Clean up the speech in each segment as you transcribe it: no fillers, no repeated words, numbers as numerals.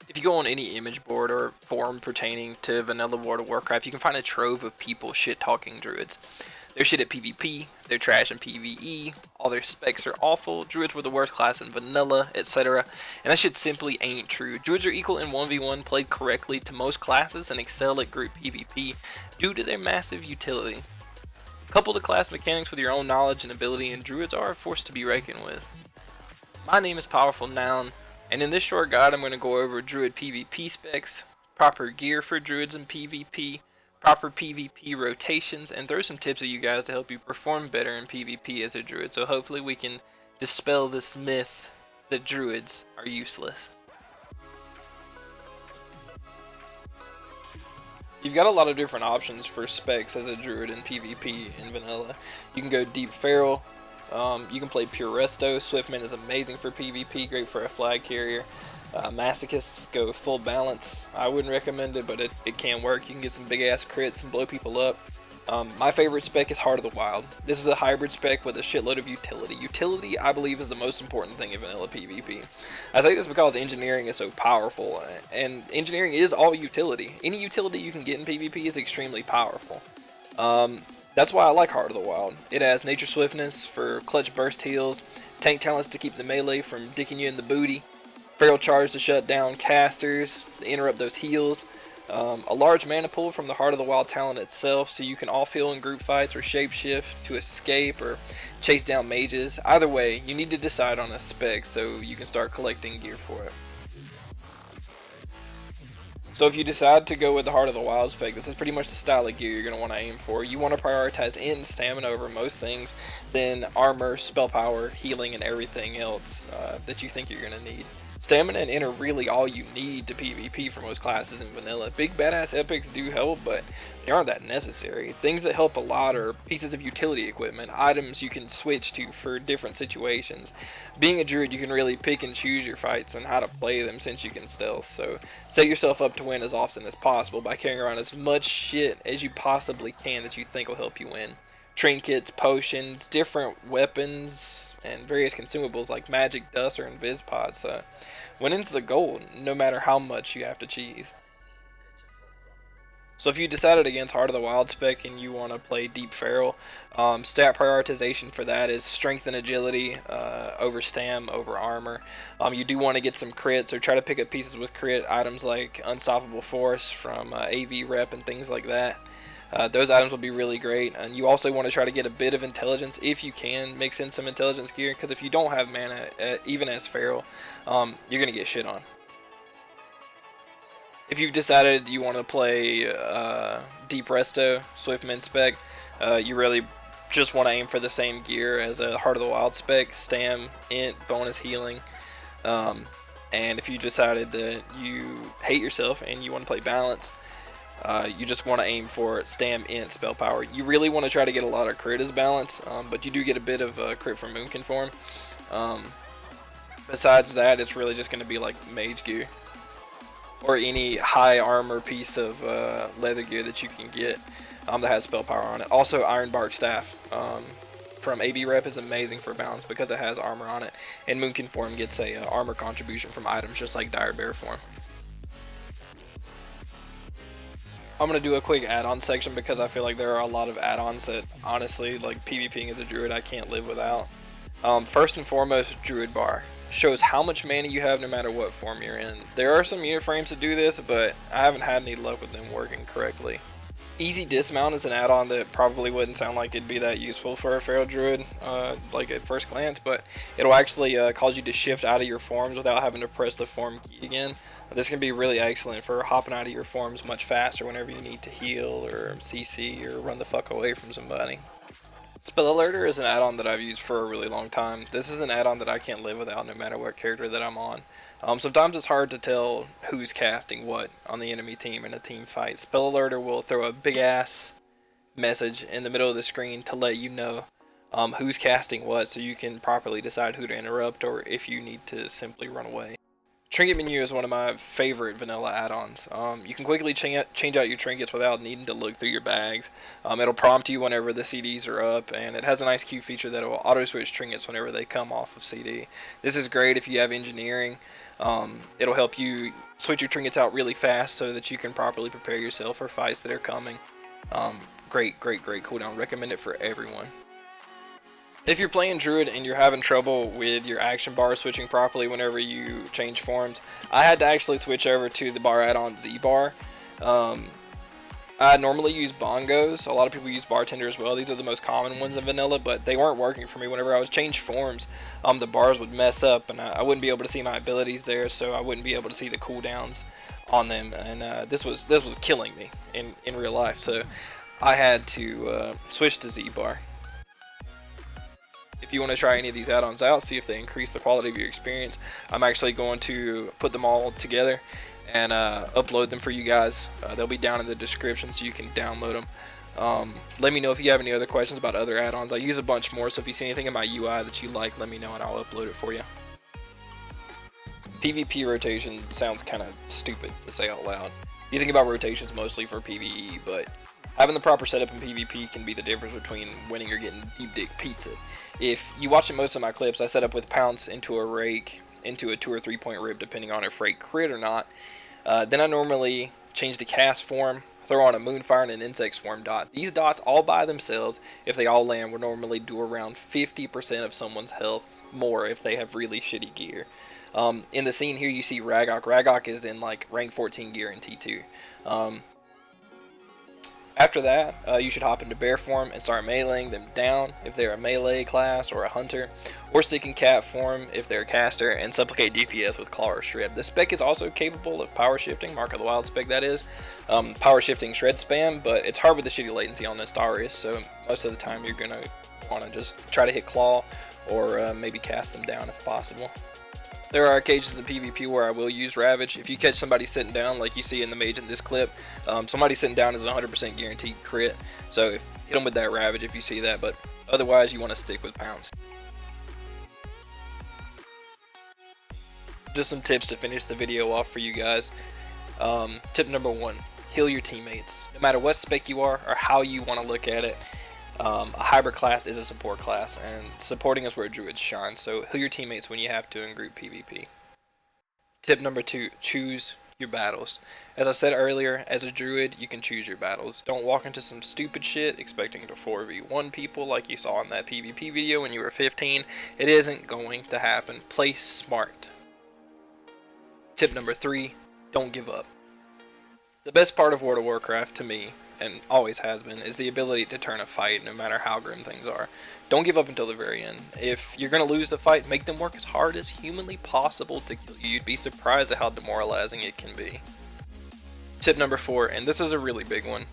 If you go on any image board or forum pertaining to vanilla World of Warcraft, you can find a trove of people shit-talking druids. They're shit at PvP, they're trash in PvE, all their specs are awful, druids were the worst class in vanilla, etc. And that shit simply ain't true. Druids are equal in 1v1 played correctly to most classes and excel at group PvP due to their massive utility. Couple the class mechanics with your own knowledge and ability, and druids are a force to be reckoned with. My name is Powerful Noun, and in this short guide I'm going to go over Druid PVP specs, proper gear for druids in PvP, proper PvP rotations, and throw some tips at you guys to help you perform better in PvP as a druid. So hopefully we can dispel this myth that druids are useless. You've got a lot of different options for specs as a druid in PvP in vanilla. You can go deep feral, you can play pure resto. Swiftman is amazing for PvP, great for a flag carrier. Masochists go full balance. I wouldn't recommend it, but it can work. You can get some big ass crits and blow people up. My favorite spec is Heart of the Wild. This is a hybrid spec with a shitload of utility. Utility, I believe, is the most important thing in vanilla PvP. I say this because engineering is so powerful, and engineering is all utility. Any utility you can get in PvP is extremely powerful. That's why I like Heart of the Wild. It has Nature Swiftness for clutch burst heals, tank talents to keep the melee from dicking you in the booty, Feral Charge to shut down casters, to interrupt those heals, a large mana pool from the Heart of the Wild talent itself, so you can off-heal in group fights or shapeshift to escape or chase down mages. Either way, you need to decide on a spec so you can start collecting gear for it. So if you decide to go with the Heart of the Wild spec, this is pretty much the style of gear you're going to want to aim for. You want to prioritize int and stamina over most things, then armor, spell power, healing, and everything else that you think you're going to need. Stamina and int are really all you need to PvP for most classes in vanilla. Big badass epics do help, but they aren't that necessary. Things that help a lot are pieces of utility equipment, items you can switch to for different situations. Being a druid, you can really pick and choose your fights and how to play them since you can stealth, so set yourself up to win as often as possible by carrying around as much shit as you possibly can that you think will help you win. Trinkets, potions, different weapons, and various consumables like magic dust or invis pods. Winning's the goal, no matter how much you have to cheese. So if you decided against Heart of the Wild spec and you want to play Deep Feral, stat prioritization for that is strength and agility over stam over armor. You do want to get some crits or try to pick up pieces with crit items like Unstoppable Force from AV Rep and things like that. Those items will be really great, and you also want to try to get a bit of intelligence if you can mix in some intelligence gear, because if you don't have mana, even as feral, you're going to get shit on. If you've decided you want to play Deep Resto, Swiftman spec, you really just want to aim for the same gear as a Heart of the Wild spec, stam, int, bonus healing. And if you decided that you hate yourself and you want to play balance, you just want to aim for stam, int, spell power. You really want to try to get a lot of crit as balance, but you do get a bit of crit from Moonconform. Besides that, it's really just going to be like mage gear or any high armor piece of leather gear that you can get that has spell power on it. Also, Ironbark Staff from AB Rep is amazing for balance because it has armor on it, and Moonconform gets a armor contribution from items just like Dire Bear Form. I'm going to do a quick add-on section because I feel like there are a lot of add-ons that honestly, like PvPing as a druid, I can't live without. First and foremost, Druid Bar. Shows how much mana you have no matter what form you're in. There are some unit frames that do this, but I haven't had any luck with them working correctly. Easy Dismount is an add-on that probably wouldn't sound like it'd be that useful for a feral druid, like at first glance, but it'll actually cause you to shift out of your forms without having to press the form key again. This can be really excellent for hopping out of your forms much faster whenever you need to heal or CC or run the fuck away from somebody. Spell Alerter is an add-on that I've used for a really long time. This is an add-on that I can't live without no matter what character that I'm on. Sometimes it's hard to tell who's casting what on the enemy team in a team fight. Spell Alerter will throw a big ass message in the middle of the screen to let you know who's casting what, so you can properly decide who to interrupt or if you need to simply run away. Trinket menu is one of my favorite vanilla add-ons. You can quickly change out your trinkets without needing to look through your bags. It'll prompt you whenever the CDs are up, and it has a nice queue feature that will auto-switch trinkets whenever they come off of CD. This is great if you have engineering. It'll help you switch your trinkets out really fast so that you can properly prepare yourself for fights that are coming. Great cooldown. Recommend it for everyone. If you're playing Druid and you're having trouble with your action bar switching properly whenever you change forms, I had to actually switch over to the bar add-on Z bar. I normally use bongos. A lot of people use bartender as well. These are the most common ones in vanilla, but they weren't working for me. Whenever I was change forms, the bars would mess up and I wouldn't be able to see my abilities there, so I wouldn't be able to see the cooldowns on them, and this was killing me in real life. So I had to switch to Z bar. If you want to try any of these add-ons out, see if they increase the quality of your experience, I'm actually going to put them all together and upload them for you guys. They'll be down in the description so you can download them. Let me know if you have any other questions about other add-ons. I use a bunch more, so if you see anything in my UI that you like, let me know and I'll upload it for you. PvP rotation sounds kind of stupid to say out loud. You think about rotations mostly for PvE, but having the proper setup in PvP can be the difference between winning or getting deep dick pizza. If you watch most of my clips, I set up with Pounce into a Rake, into a 2 or 3 point rib, depending on if Rake crit or not. Then I normally change to cast form, throw on a Moonfire and an Insect Swarm dot. These dots all by themselves, if they all land, will normally do around 50% of someone's health more if they have really shitty gear. In the scene here you see Ragok. Ragok is in like rank 14 gear in T2. After that, you should hop into bear form and start meleeing them down if they're a melee class or a hunter, or stick in cat form if they're a caster, and supplicate DPS with claw or shred. The spec is also capable of power shifting, Mark of the Wild spec that is, power shifting shred spam, but it's hard with the shitty latency on this Darius, so most of the time you're going to want to just try to hit claw or maybe cast them down if possible. There are occasions in PvP where I will use Ravage. If you catch somebody sitting down, like you see in the mage in this clip, somebody sitting down is a 100% guaranteed crit. So hit them with that Ravage if you see that, but otherwise you want to stick with Pounce. Just some tips to finish the video off for you guys. Tip number 1, heal your teammates. No matter what spec you are or how you want to look at it, a hybrid class is a support class, and supporting is where druids shine, so heal your teammates when you have to in group PvP. Tip number 2, choose your battles. As I said earlier, as a druid, you can choose your battles. Don't walk into some stupid shit expecting to 4v1 people like you saw in that PvP video when you were 15. It isn't going to happen. Play smart. Tip number 3, don't give up. The best part of World of Warcraft to me, and always has been, is the ability to turn a fight no matter how grim things are. Don't give up until the very end. If you're going to lose the fight, make them work as hard as humanly possible to kill you. You'd be surprised at how demoralizing it can be. Tip number 4, and this is a really big one,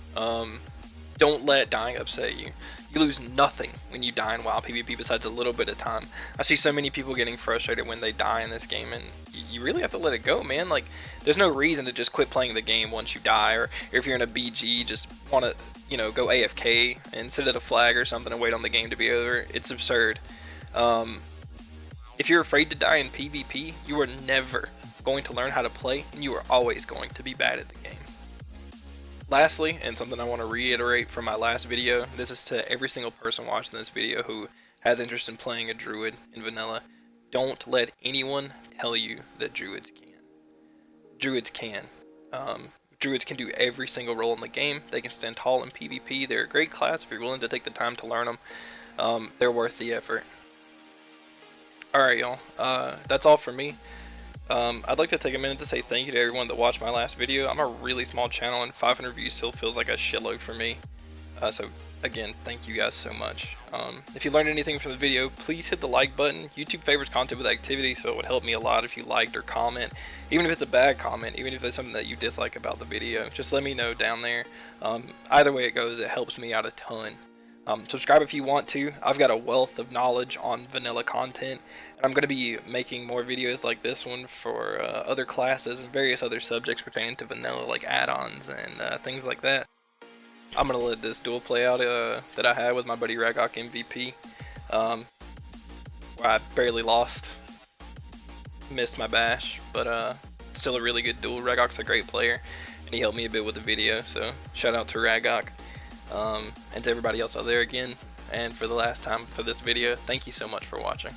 don't let dying upset you. You lose nothing when you die in WoW PvP besides a little bit of time. I see so many people getting frustrated when they die in this game, and you really have to let it go, man. Like, there's no reason to just quit playing the game once you die, or if you're in a BG, just want to, you know, go AFK and sit at a flag or something and wait on the game to be over. It's absurd. If you're afraid to die in PvP, you are never going to learn how to play, and you are always going to be bad at the game. Lastly, and something I want to reiterate from my last video, this is to every single person watching this video who has interest in playing a druid in vanilla, don't let anyone tell you that druids can't. Druids can. Druids can do every single role in the game. They can stand tall in PvP. They're a great class if you're willing to take the time to learn them. They're worth the effort. Alright, y'all. That's all for me. I'd like to take a minute to say thank you to everyone that watched my last video. I'm a really small channel, and 500 views still feels like a shitload for me. So again, thank you guys so much. If you learned anything from the video, please hit the like button. YouTube favors content with activity, so it would help me a lot if you liked or comment. Even if it's a bad comment, even if it's something that you dislike about the video, just let me know down there. Either way it goes, it helps me out a ton. Subscribe if you want to. I've got a wealth of knowledge on vanilla content, and I'm going to be making more videos like this one for other classes and various other subjects pertaining to vanilla, like add-ons and things like that. I'm going to let this duel play out that I had with my buddy Ragok MVP, where I barely lost. Missed my bash, but still a really good duel. Ragok's a great player, and he helped me a bit with the video, so shout out to Ragok. And to everybody else out there again, and for the last time for this video, thank you so much for watching.